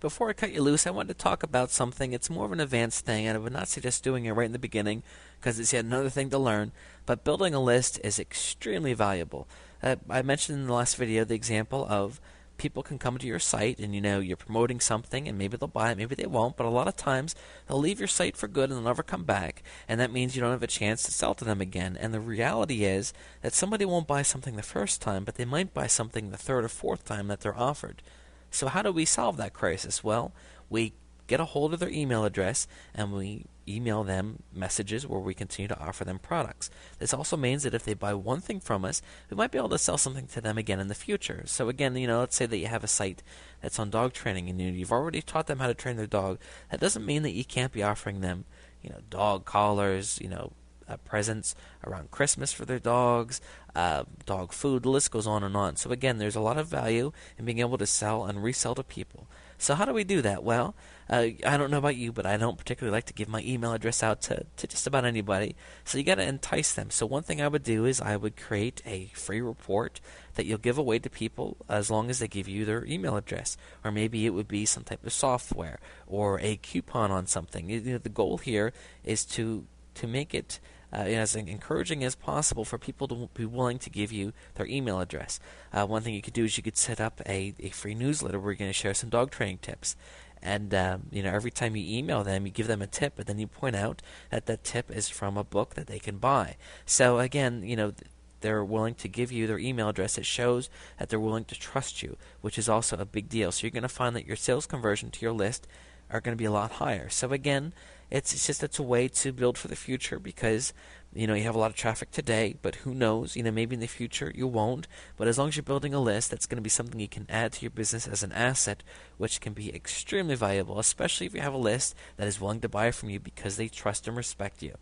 Before I cut you loose, I wanted to talk about something. It's more of an advanced thing, and I would not suggest doing it right in the beginning because it's yet another thing to learn. But building a list is extremely valuable. I mentioned in the last video the example of people can come to your site and you're promoting something and maybe they'll buy it, maybe they won't, but a lot of times they'll leave your site for good and they'll never come back, and that means you don't have a chance to sell to them again. And the reality is that somebody won't buy something the first time, but they might buy something the third or fourth time that they're offered. So how do we solve that crisis? Well, we get a hold of their email address and we email them messages where we continue to offer them products. This also means that if they buy one thing from us, we might be able to sell something to them again in the future. So again, let's say that you have a site that's on dog training and you've already taught them how to train their dog. That doesn't mean that you can't be offering them, dog collars, presents around Christmas for their dogs, dog food, the list goes on and on. So again, there's a lot of value in being able to sell and resell to people. So how do we do that? Well, I don't know about you, but I don't particularly like to give my email address out to just about anybody. So you got to entice them. So one thing I would do is I would create a free report that you'll give away to people as long as they give you their email address. Or maybe it would be some type of software or a coupon on something. The goal here is to make it as encouraging as possible for people to be willing to give you their email address. One thing you could do is you could set up a free newsletter where you're going to share some dog training tips. And every time you email them, you give them a tip, and then you point out that that tip is from a book that they can buy. So again, they're willing to give you their email address. It shows that they're willing to trust you, which is also a big deal. So you're going to find that your sales conversion to your list are going to be a lot higher. So again, it's a way to build for the future because you have a lot of traffic today, but who knows, maybe in the future you won't. But as long as you're building a list, that's going to be something you can add to your business as an asset, which can be extremely valuable, especially if you have a list that is willing to buy from you because they trust and respect you.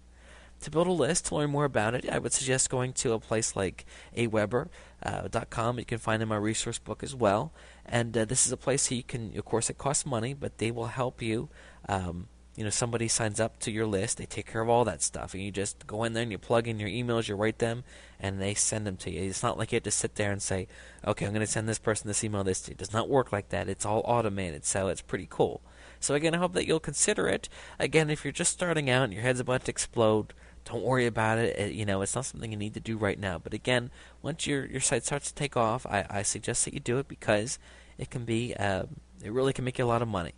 To build a list, to learn more about it, I would suggest going to a place like aweber.com. You can find in my resource book as well. And this is a place you can, of course, it costs money, but they will help you. Somebody signs up to your list, they take care of all that stuff, and you just go in there and you plug in your emails, you write them, and they send them to you. It's not like you have to sit there and say, okay, I'm going to send this person this email, this. It does not work like that. It's all automated, so it's pretty cool. So again, I hope that you'll consider it. Again, if you're just starting out and your head's about to explode, don't worry about it. It's not something you need to do right now. But again, once your site starts to take off, I suggest that you do it because it can be, it really can make you a lot of money.